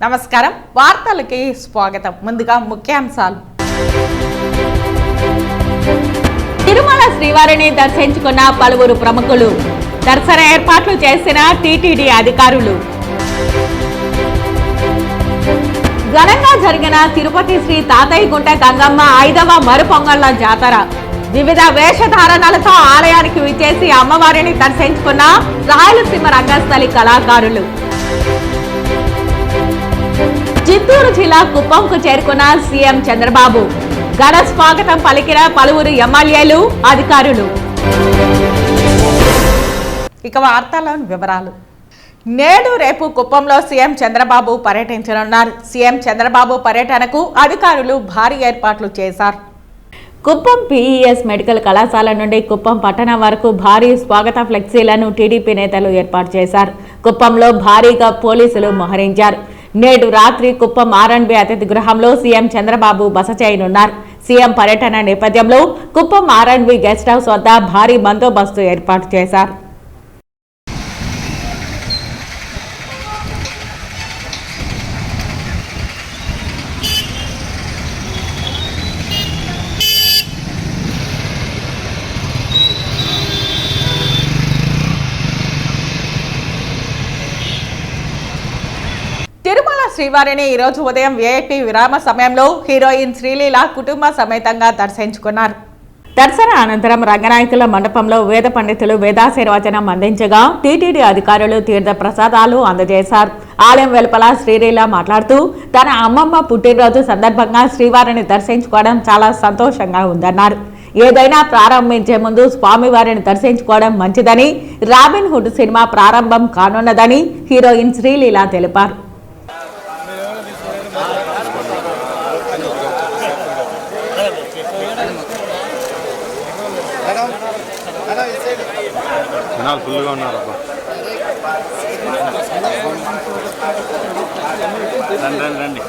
నమస్కారం వార్తలకి స్వాగతం. ముందుగా ముఖ్యాంశాలు. తిరుమల శ్రీవారిని దర్శించుకున్న పలువురు ప్రముఖులు, దర్శన ఏర్పాట్లు చేసిన టీటీడీ అధికారులు. ఘనంగా జరిగిన తిరుపతి శ్రీ తాతయ్యగుంట గంగమ్మ 5వ మరుపొంగళ్ల జాతర. వివిధ వేషధారణలతో ఆలయానికి విచ్చేసి అమ్మవారిని దర్శించుకున్న రాయలసీమ రంగస్థలి కళాకారులు. చిత్తూరు జిల్లా కుప్పంకు చేరుకున్న సీఎం చంద్రబాబు. ఘన స్వాగతం పలికిన పలువురు ఎమ్మెల్యేలు, అధికారులు. ఇక వార్తల్లోని వివరాలు. నేడు రేపు కుప్పంలో సీఎం చంద్రబాబు పర్యటించనున్నారు. సీఎం చంద్రబాబు పర్యటనకు అధికారులు భారీ ఏర్పాట్లు చేశారు. కుప్పం పీఈఎస్ మెడికల్ కళాశాల నుండి కుప్పం పట్టణం వరకు భారీ స్వాగత ఫ్లెక్సీలను టీడీపీ నేతలు ఏర్పాటు చేశారు. కుప్పంలో భారీగా పోలీసులు మోహరించారు. నేడు రాత్రి కుప్పం ఆర్ఎండ్బి అతిథి గృహంలో సీఎం చంద్రబాబు బస చేయనున్నారు. సీఎం పర్యటన నేపథ్యంలో కుప్పం ఆర్ఎండ్బి గెస్ట్ హౌస్ వద్ద భారీ బందోబస్తు ఏర్పాటు చేశారు. తిరుమల శ్రీవారిని ఈరోజు ఉదయం విఐపి విరామ సమయంలో హీరోయిన్ శ్రీలీల కుటుంబ సమేతంగా దర్శించుకున్నారు. దర్శన అనంతరం రంగనాయకుల మండపంలో వేద పండితులు వేదాశీర్వచనం అందించగా టీటీడీ అధికారులు తీర్థ ప్రసాదాలు అందజేశారు. ఆలయం వెలుపల శ్రీలీల మాట్లాడుతూ తన అమ్మమ్మ పుట్టినరోజు సందర్భంగా శ్రీవారిని దర్శించుకోవడం చాలా సంతోషంగా ఉందన్నారు. ఏదైనా ప్రారంభించే ముందు స్వామివారిని దర్శించుకోవడం మంచిదని, రాబిన్ హుడ్ సినిమా ప్రారంభం కానున్నదని హీరోయిన్ శ్రీలీల తెలిపారు. ఫుల్గా ఉన్నారు. రండి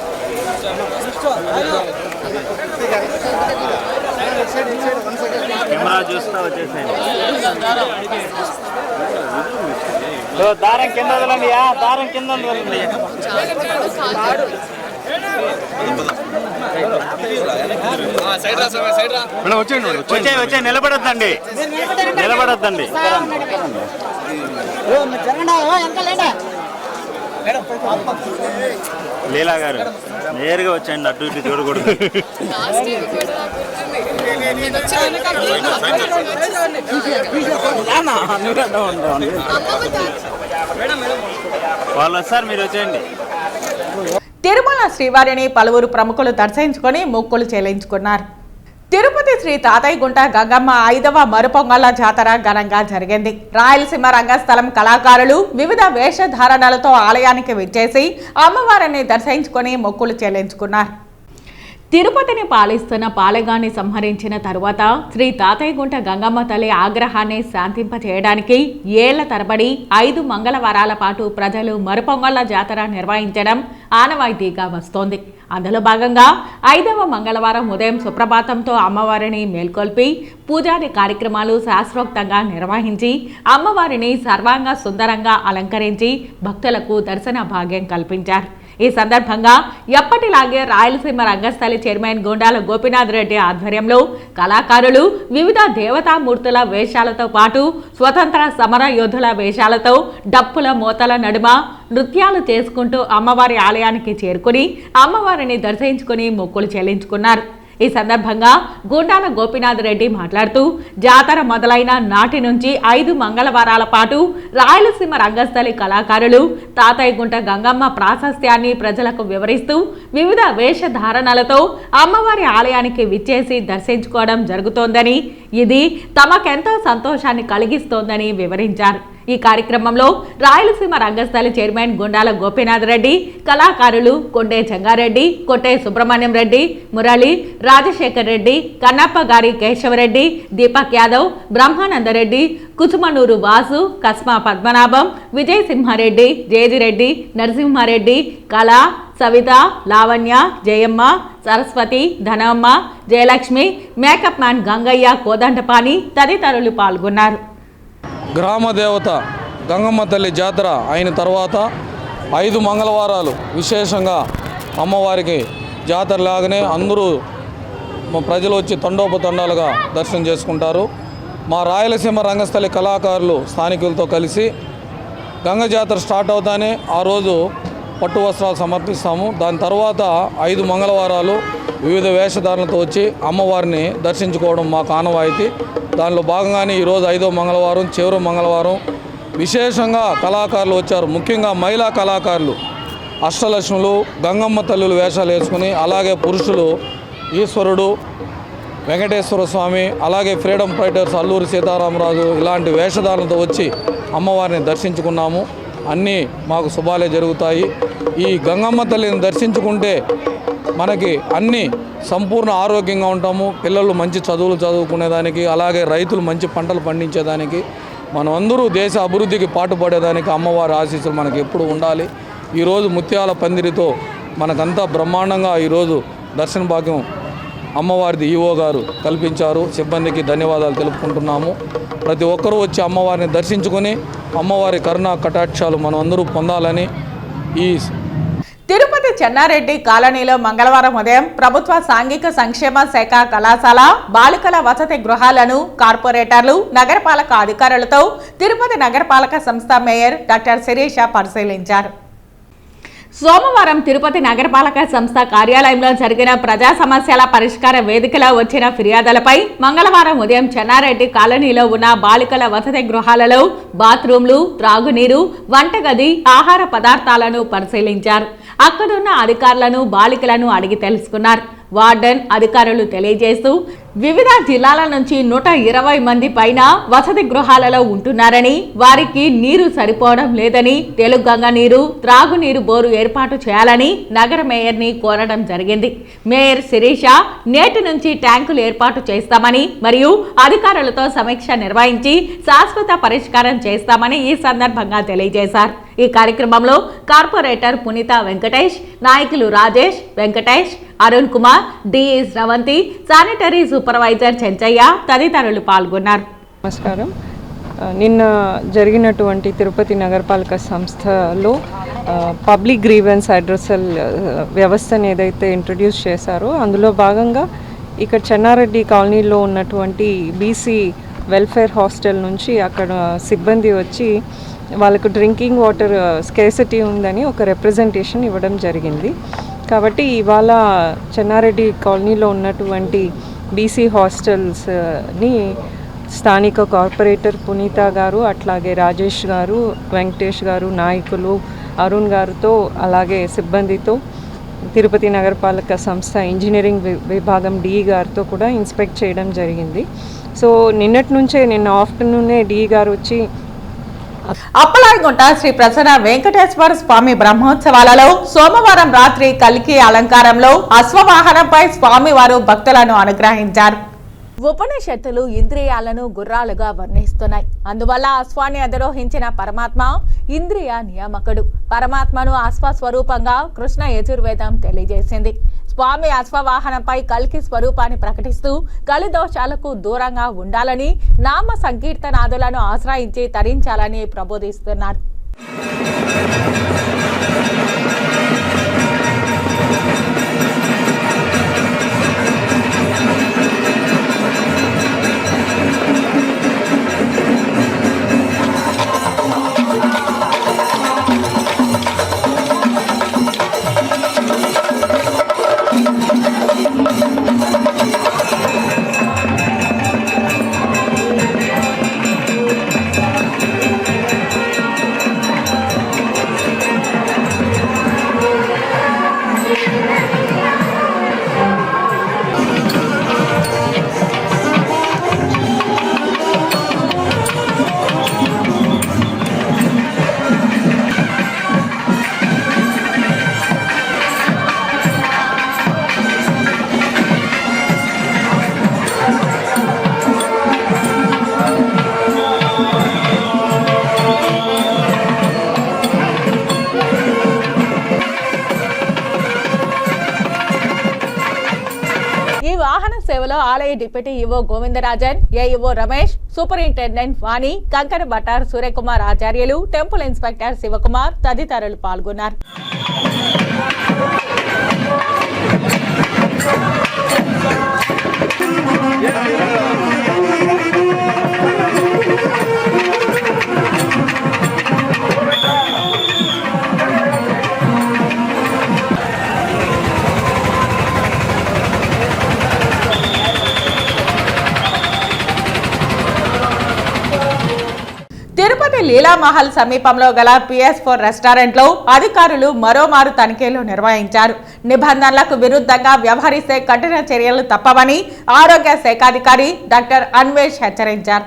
కెమెరా చూస్తా వచ్చేసేయండి. దారం కింద వదలండి, దారం కింద వదలండి. వచ్చే నిలబడద్దండి, నిలబడద్దండి. లీలా గారు నేరుగా వచ్చేయండి, అటు ఇటు చూడకూడదు. వాళ్ళు వస్తారు, మీరు వచ్చేయండి. తిరుమల శ్రీవారిని పలువురు ప్రముఖులు దర్శించుకొని మొక్కులు చెల్లించుకున్నారు. తిరుపతి శ్రీ తాతయ్యగుంట గంగమ్మ 5వ మరుపొంగళ్ల జాతర ఘనంగా జరిగింది. రాయలసీమ రంగస్థలం కళాకారులు వివిధ వేషధారణలతో ఆలయానికి విచ్చేసి అమ్మవారిని దర్శించుకొని మొక్కులు చెల్లించుకున్నారు. తిరుపతిని పాలిస్తున్న పాలెగాన్ని సంహరించిన తరువాత శ్రీ తాతయ్యగుంట గంగమ్మ తల్లి ఆగ్రహాన్ని శాంతింపచేయడానికి ఏళ్ల తరబడి 5 మంగళవారాల పాటు ప్రజలు మరుపొంగళ్ల జాతర నిర్వహించడం ఆనవాయితీగా వస్తోంది. అందులో భాగంగా 5వ మంగళవారం ఉదయం సుప్రభాతంతో అమ్మవారిని మేల్కొల్పి పూజాది కార్యక్రమాలు శాస్త్రోక్తంగా నిర్వహించి అమ్మవారిని సర్వాంగ సుందరంగా అలంకరించి భక్తులకు దర్శన భాగ్యం కల్పించారు. ఈ సందర్భంగా ఎప్పటిలాగే రాయలసీమ రంగస్థలి చైర్మన్ గుండాల గోపీనాథ్ రెడ్డి ఆధ్వర్యంలో కళాకారులు వివిధ దేవతామూర్తుల వేషాలతో పాటు స్వతంత్ర సమర యోధుల వేషాలతో డప్పుల మోతల నడుమ నృత్యాలు చేసుకుంటూ అమ్మవారి ఆలయానికి చేరుకుని అమ్మవారిని దర్శించుకుని మొక్కులు చెల్లించుకున్నారు. ఈ సందర్భంగా గుండాల గోపీనాథ్ రెడ్డి మాట్లాడుతూ జాతర మొదలైన నాటి నుంచి 5 మంగళవారాల పాటు రాయలసీమ రంగస్థలి కళాకారులు తాతయ్యగుంట గంగమ్మ ప్రాశస్త్యాన్ని ప్రజలకు వివరిస్తూ వివిధ వేషధారణలతో అమ్మవారి ఆలయానికి విచ్చేసి దర్శించుకోవడం జరుగుతోందని, ఇది తమకెంతో సంతోషాన్ని కలిగిస్తోందని వివరించారు. ఈ కార్యక్రమంలో రాయలసీమ రంగస్థలి చైర్మన్ గుండాల గోపీనాథ్ రెడ్డి, కళాకారులు కొండే చెంగారెడ్డి, కొట్టే సుబ్రహ్మణ్యం రెడ్డి, మురళి, రాజశేఖర్ రెడ్డి, కన్నప్ప గారి కేశవరెడ్డి, దీపక్ యాదవ్, బ్రహ్మానందరెడ్డి, కుచుమనూరు వాసు, కస్మా పద్మనాభం, విజయ్ సింహారెడ్డి, జేజిరెడ్డి, నరసింహారెడ్డి, కళ, సవిత, లావణ్య, జయమ్మ, సరస్వతి, ధనమ్మ, జయలక్ష్మి, మేకప్ మ్యాన్ గంగయ్య కోదండపాణి తదితరులు పాల్గొన్నారు. గ్రామ దేవత గంగమ్మ తల్లి జాతర అయిన తర్వాత 5 మంగళవారాలు విశేషంగా అమ్మవారికి జాతరలాగానే అందరూ ప్రజలు వచ్చి తండోపతండాలుగా దర్శనం చేసుకుంటారు. మా రాయలసీమ రంగస్థలి కళాకారులు స్థానికులతో కలిసి గంగ జాతర స్టార్ట్ అవుతానే ఆ రోజు పట్టు వస్త్రాలు సమర్పిస్తాము. దాని తర్వాత 5 మంగళవారాలు వివిధ వేషధారణలతో వచ్చి అమ్మవారిని దర్శించుకోవడం మాకు ఆనవాయితీ. దానిలో భాగంగానే ఈరోజు 5వ మంగళవారం, చివరి మంగళవారం విశేషంగా కళాకారులు వచ్చారు. ముఖ్యంగా మహిళా కళాకారులు అష్టలక్ష్ములు, గంగమ్మ తల్లులు వేషాలు వేసుకుని, అలాగే పురుషులు ఈశ్వరుడు, వెంకటేశ్వర స్వామి, అలాగే ఫ్రీడమ్ ఫైటర్స్ అల్లూరి సీతారామరాజు ఇలాంటి వేషధారణలతో వచ్చి అమ్మవారిని దర్శించుకున్నాము. అన్నీ మాకు శుభాలే జరుగుతాయి. ఈ గంగమ్మ తల్లిని దర్శించుకుంటే మనకి అన్నీ సంపూర్ణ ఆరోగ్యంగా ఉంటాము. పిల్లలు మంచి చదువులు చదువుకునేదానికి, అలాగే రైతులు మంచి పంటలు పండించేదానికి, మనం అందరూ దేశ అభివృద్ధికి పాటుపడేదానికి అమ్మవారి ఆశీస్సులు మనకి ఎప్పుడు ఉండాలి. ఈరోజు ముత్యాల పందిరితో మనకంతా బ్రహ్మాండంగా ఈరోజు దర్శన భాగ్యం అమ్మవారిది ఈవో గారు కల్పించారు. సిబ్బందికి ధన్యవాదాలు తెలుపుకుంటున్నాము. ప్రతి ఒక్కరూ వచ్చి అమ్మవారిని దర్శించుకొని అమ్మవారి కరుణా కటాక్షాలు మనం అందరూ పొందాలని ఈ తిరుపతి చెన్నారెడ్డి కాలనీలో మంగళవారం ఉదయం ప్రభుత్వ సాంఘిక సంక్షేమ శాఖ కళాశాల బాలికల వసతి గృహాలను కార్పొరేటర్లు, నగరపాలక అధికారులతో తిరుపతి నగరపాలక సంస్థ మేయర్ డాక్టర్ శిరీష పరిశీలించారు. సోమవారం తిరుపతి నగరపాలక సంస్థ కార్యాలయంలో జరిగిన ప్రజా సమస్యల పరిష్కార వేదికలో వచ్చిన ఫిర్యాదులపై మంగళవారం ఉదయం చెన్నారెడ్డి కాలనీలో ఉన్న బాలికల వసతి గృహాలలో బాత్రూంలు, త్రాగునీరు, వంటగది, ఆహార పదార్థాలను పరిశీలించారు. అక్కడున్న అధికారులను, బాలికలను అడిగి తెలుసుకున్నారు. వార్డెన్ అధికారులు తెలియజేస్తూ వివిధ జిల్లాల నుంచి 120 మంది పైన వసతి గృహాలలో ఉంటున్నారని, వారికి నీరు సరిపోవడం లేదని, తెలుగు గంగ నీరు, త్రాగునీరు బోరు ఏర్పాటు చేయాలని నగర మేయర్ని కోరడం జరిగింది. మేయర్ శిరీష నేటి నుంచి ట్యాంకులు ఏర్పాటు చేస్తామని మరియు అధికారులతో సమీక్ష నిర్వహించి శాశ్వత పరిష్కారం చేస్తామని ఈ సందర్భంగా తెలియజేశారు. ఈ కార్యక్రమంలో కార్పొరేటర్ పునీత వెంకటేష్, నాయకులు రాజేష్, వెంకటేష్, అరుణ్ కుమార్, డిఈ స్రవంతి, శానిటరీ సూపర్వైజర్ చెంచయ్య తదితరులు పాల్గొన్నారు. నమస్కారం. నిన్న జరిగినటువంటి తిరుపతి నగరపాలక సంస్థలో పబ్లిక్ గ్రీవెన్స్ అడ్రసల్ వ్యవస్థను ఏదైతే ఇంట్రడ్యూస్ చేశారో అందులో భాగంగా ఇక్కడ చెన్నారెడ్డి కాలనీలో ఉన్నటువంటి బీసీ వెల్ఫేర్ హాస్టల్ నుంచి అక్కడ సిబ్బంది వచ్చి వాళ్ళకు డ్రింకింగ్ వాటర్ స్కేసిటీ ఉందని ఒక రిప్రజెంటేషన్ ఇవ్వడం జరిగింది. కాబట్టి ఇవాళ చెన్నారెడ్డి కాలనీలో ఉన్నటువంటి బీసీ హాస్టల్స్ని స్థానిక కార్పొరేటర్ పునీత గారు, అట్లాగే రాజేష్ గారు, వెంకటేష్ గారు, నాయకులు అరుణ్ గారితో అలాగే సిబ్బందితో తిరుపతి నగరపాలక సంస్థ ఇంజనీరింగ్ విభాగం డిఈ గారితో కూడా ఇన్స్పెక్ట్ చేయడం జరిగింది. సో నిన్న ఆఫ్టర్నూనే డిఈ గారు వచ్చి అప్పలాయగుంట శ్రీ ప్రసన్న వెంకటేశ్వర స్వామి బ్రహ్మోత్సవాలలో సోమవారం రాత్రి కల్కి అలంకారంలో అశ్వవాహనంపై స్వామివారు భక్తులను అనుగ్రహించారు. ఉపనిషత్తులు ఇంద్రియాలను గుర్రాలుగా వర్ణిస్తున్నాయి. అందువల్ల అశ్వాన్ని అధిరోహించిన పరమాత్మ ఇంద్రియ నియామకుడు. పరమాత్మను అశ్వస్వరూపంగా కృష్ణ యజుర్వేదం తెలియజేసింది. స్వామి అశ్వవాహనంపై కల్కి స్వరూపాన్ని ప్రకటిస్తూ కలిదోషాలకు దూరంగా ఉండాలని, నామ సంకీర్తనాదులను ఆశ్రయించి తరించాలని ప్రబోధిస్తున్నారు. సేవలో ఆలయ deputy EO Govindarajan, AEO Ramesh, superintendent Vani, Kankana Bhattar, Suryakumar ఆచార్యులు, టెంపుల్ ఇన్స్పెక్టర్ శివకుమార్ తదితరులు పాల్గొన్నారు. తిరుపతి లీలామహల్ సమీపంలో గల PS4 రెస్టారెంట్లో అధికారులు మరోమారు తనిఖీలు నిర్వహించారు. నిబంధనలకు విరుద్ధంగా వ్యవహరిస్తే కఠిన చర్యలు తప్పవని ఆరోగ్య శాఖాధికారి డాక్టర్ అన్వేష్ హెచ్చరించారు.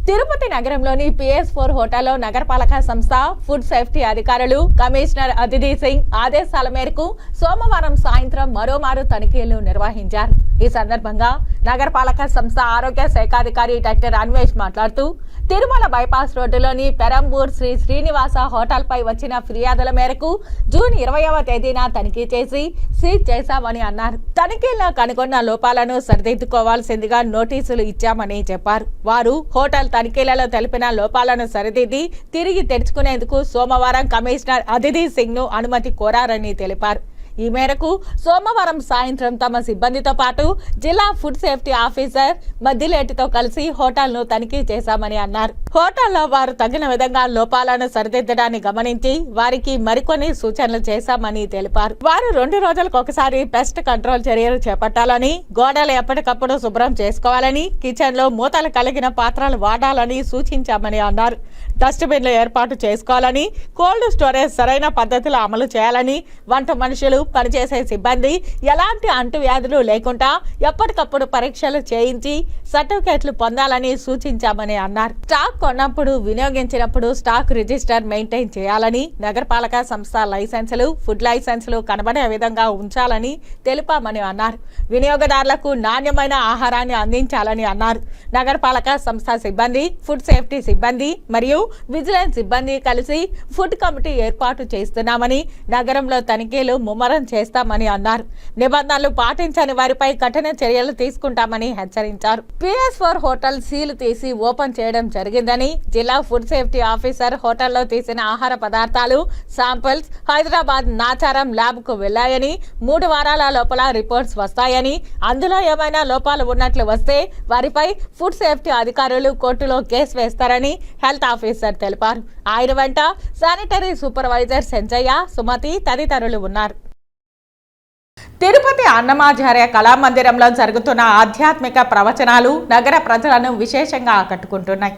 తిరుపతి నగరంలోని PS4 హోటల్లో నగరపాలక సంస్థ ఫుడ్ సేఫ్టీ అధికారులు కమిషనర్ అదితి సింగ్ ఆదేశాల మేరకు సోమవారం సాయంత్రం మరోమారు తనిఖీలు నిర్వహించారు. ఈ సందర్భంగా నగరపాలక సంస్థ ఆరోగ్య శాఖాధికారి డాక్టర్ అన్వేష్ మాట్లాడుతూ తిరుమల బైపాస్ రోడ్డులోని పెరంబూర్ శ్రీ శ్రీనివాస హోటల్పై వచ్చిన ఫిర్యాదుల మేరకు జూన్ 20వ తేదీన తనిఖీ చేసి సీజ్ చేశామని అన్నారు. తనిఖీల్లో కనుగొన్న లోపాలను సరిదిద్దుకోవాల్సిందిగా నోటీసులు ఇచ్చామని చెప్పారు. వారు హోటల్ తనిఖీలలో తెలిపిన లోపాలను సరిదిద్ది తిరిగి తెరుచుకునేందుకు సోమవారం కమిషనర్ అదితి సింగ్ ను అనుమతి కోరారని తెలిపారు. ఈ మేరకు సోమవారం సాయంత్రం తమ సిబ్బందితో పాటు జిల్లా ఫుడ్ సేఫ్టీ ఆఫీసర్ మద్దిలేటితో కలిసి హోటల్ను తనిఖీ చేశామని అన్నారు. హోటల్లో వారు తగిన విధంగా లోపాలను సరిదిద్దడాన్ని గమనించి వారికి మరికొన్ని సూచనలు చేశామని తెలిపారు. వారు 2 రోజులకు ఒకసారి పెస్ట్ కంట్రోల్ చర్యలు చేపట్టాలని, గోడలు ఎప్పటికప్పుడు శుభ్రం చేసుకోవాలని, కిచెన్ లో మూతలు కలిగిన పాత్రలు వాడాలని సూచించామని అన్నారు. డస్ట్బిన్లు ఏర్పాటు చేసుకోవాలని, కోల్డ్ స్టోరేజ్ సరైన పద్ధతిలో అమలు చేయాలని, వంట మనుషులు, పనిచేసే సిబ్బంది ఎలాంటి అంటువ్యాధులు లేకుండా ఎప్పటికప్పుడు పరీక్షలు చేయించి సర్టిఫికేట్లు పొందాలని సూచించామని అన్నారు. స్టాక్ కొన్నప్పుడు, వినియోగించినప్పుడు స్టాక్ రిజిస్టర్ మెయింటైన్ చేయాలని, నగరపాలక సంస్థ లైసెన్సులు, ఫుడ్ లైసెన్సులు కనబడే విధంగా ఉంచాలని తెలిపామని అన్నారు. వినియోగదారులకు నాణ్యమైన ఆహారాన్ని అందించాలని అన్నారు. నగరపాలక సంస్థ సిబ్బంది, ఫుడ్ సేఫ్టీ సిబ్బంది మరియు విజిలెన్స్ సిబ్బంది కలిసి ఫుడ్ కమిటీ ఏర్పాటు చేస్తున్నామని, నగరంలో తనిఖీలు ముమ్మరం చేస్తామని అన్నారు. నిబంధనలు పాటించని వారిపై కఠిన చర్యలు తీసుకుంటామని హెచ్చరించారు. PS4 హోటల్ సీలు తీసి ఓపెన్ చేయడం జరిగిందని, జిల్లా ఫుడ్ సేఫ్టీ ఆఫీసర్ హోటల్లో తీసిన ఆహార పదార్థాలు శాంపిల్స్ హైదరాబాద్ నాచారం ల్యాబ్ కు వెళ్లాయని, 3 వారాల లోపల రిపోర్ట్స్ వస్తాయని, అందులో ఏమైనా లోపాలు ఉన్నట్లు వస్తే వారిపై ఫుడ్ సేఫ్టీ అధికారులు కోర్టులో కేసు వేస్తారని హెల్త్ ఆఫీసర్ తెలిపారు. ఆయన వెంట శానిటరీ సూపర్వైజర్ సంజయ్య, సుమతి తదితరులు ఉన్నారు. తిరుపతి అన్నమాచార్య కళామందిరంలో జరుగుతున్న ఆధ్యాత్మిక ప్రవచనాలు నగర ప్రజలను విశేషంగా ఆకట్టుకుంటున్నాయి.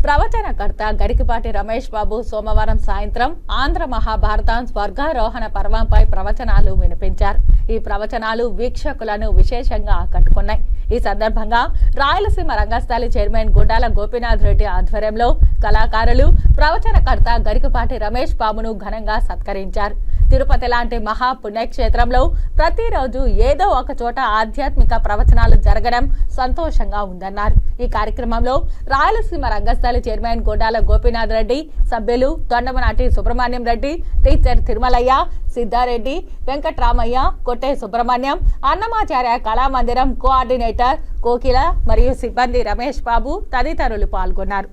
ప్రవచనకర్త గరికిపాటి రమేష్ బాబు సోమవారం సాయంత్రం ఆంధ్ర మహాభారతం స్వర్గారోహణ పర్వంపై ప్రవచనాలు వినిపించారు. ఈ ప్రవచనాలు వీక్షకులను విశేషంగా ఆకట్టుకున్నాయి. ఈ సందర్భంగా రాయలసీమ రంగస్థలి చైర్మన్ గుండాల గోపీనాథ్ రెడ్డి ఆధ్వర్యంలో కళాకారులు ప్రవచనకర్త గరికిపాటి రమేష్ బాబును ఘనంగా సత్కరించారు. తిరుపతి లాంటి మహా పుణ్యక్షేత్రంలో ప్రతిరోజు ఏదో ఒక చోట ఆధ్యాత్మిక ప్రవచనాలు జరగడం సంతోషంగా ఉందన్నారు. ఈ కార్యక్రమంలో రాయలసీమ రంగస్థలి చైర్మన్ గుండాల గోపీనాథ్ రెడ్డి, సభ్యులు తొండమనాటి సుబ్రహ్మణ్యం రెడ్డి, టీచర్ తిరుమలయ్య, సిద్ధారెడ్డి, వెంకట్రామయ్య, కొట్టే సుబ్రహ్మణ్యం, అన్నమాచార్య కళామందిరం కోఆర్డినేటర్ కోకిల మరియు సిబ్బంది రమేష్ బాబు తదితరులు పాల్గొన్నారు.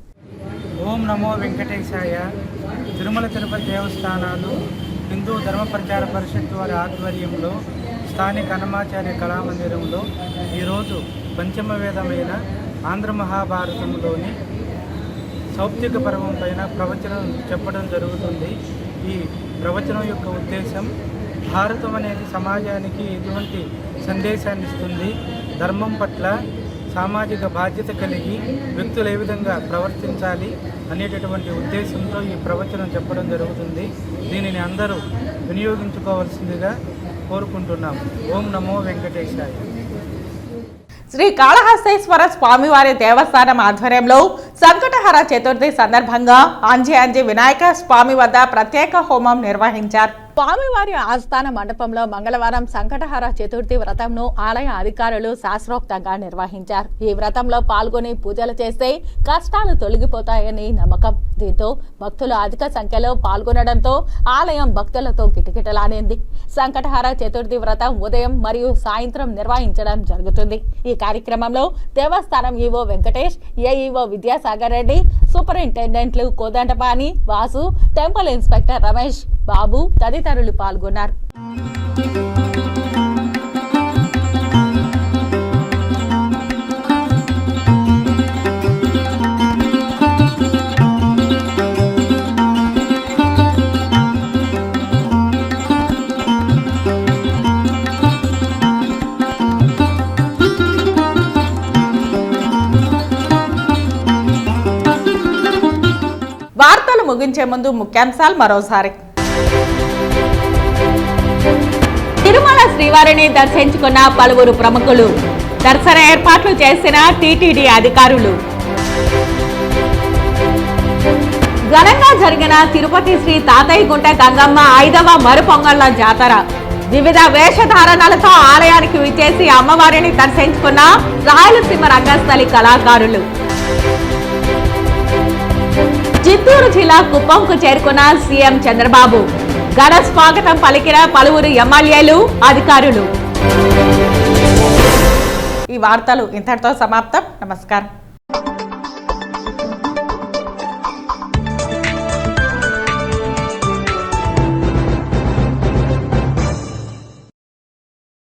ఓం నమో వెంకటేశాయ. తిరుమల తిరుపతి దేవస్థానాలు హిందూ ధర్మ ప్రచార పరిషత్ వారి ఆధ్వర్యంలో స్థానిక అన్నమాచార్య కళామందిరంలో ఈరోజు పంచమ వేదమైన ఆంధ్ర మహాభారతంలోని సౌప్తిక పర్వం పైన ప్రవచనం చెప్పడం జరుగుతుంది. ఈ ప్రవచనం యొక్క ఉద్దేశం భారతం అనేది సమాజానికి ఎటువంటి సందేశాన్ని ఇస్తుంది, ధర్మం పట్ల సామాజిక బాధ్యత కలిగి వ్యక్తులు ఏ విధంగా ప్రవర్తించాలి అనేటటువంటి ఉద్దేశంతో ఈ ప్రవచనం చెప్పడం జరుగుతుంది. దీనిని అందరూ వినియోగించుకోవాల్సిందిగా కోరుకుంటున్నాం. ఓం నమో వెంకటేశాయ. శ్రీ కాళహస్తేశ్వర స్వామివారి దేవస్థానం ఆధ్వర్యంలో సంకటహర చతుర్థి సందర్భంగా అంజి వినాయక స్వామి వద్ద ప్రత్యేక హోమం నిర్వహించారు. స్వామివారి ఆస్థాన మండపంలో మంగళవారం సంకటహర చతుర్థి వ్రతంను ఆలయ అధికారులు శాస్త్రోక్తంగా నిర్వహించారు. ఈ వ్రతంలో పాల్గొని పూజలు చేస్తే కష్టాలు తొలగిపోతాయని నమ్మకం. దీంతో భక్తులు అధిక సంఖ్యలో పాల్గొనడంతో ఆలయం భక్తులతో కిటకిటలాడింది. సంకటహర చతుర్థి వ్రతం ఉదయం మరియు సాయంత్రం నిర్వహించడం జరుగుతుంది. ఈ కార్యక్రమంలో దేవస్థానం ఈవో వెంకటేష్, ఏఈఓ విద్యాసాగర్ రెడ్డి, సూపరింటెండెంట్లు కోదండపాణి, వాసు, టెంపుల్ ఇన్స్పెక్టర్ రమేష్ బాబు తదితరులు పాల్గొన్నారు. వార్తలు ముగించే ముందు ముఖ్యాంశాలు మరోసారి. తిరుమల శ్రీవారిని దర్శించుకున్న పలువురు ప్రముఖులు, దర్శన ఏర్పాట్లు చేసిన టీటీడీ అధికారులు. ఘనంగా జరిగిన తిరుపతి శ్రీ తాతయ్యగుంట గంగమ్మ 5వ మరుపొంగళ్ల జాతర. వివిధ వేషధారణలతో ఆలయానికి విచ్చేసి అమ్మవారిని దర్శించుకున్న రాయలసీమ రంగస్థలి కళాకారులు. చిత్తూరు జిల్లా కుప్పంకు చేరుకున్న సీఎం చంద్రబాబు. ఘన స్వాగతం పలికిన పలువురు ఎమ్మెల్యేలు, అధికారులు. ఈ వార్తలు ఇంతటితో సమాప్తం. నమస్కారం.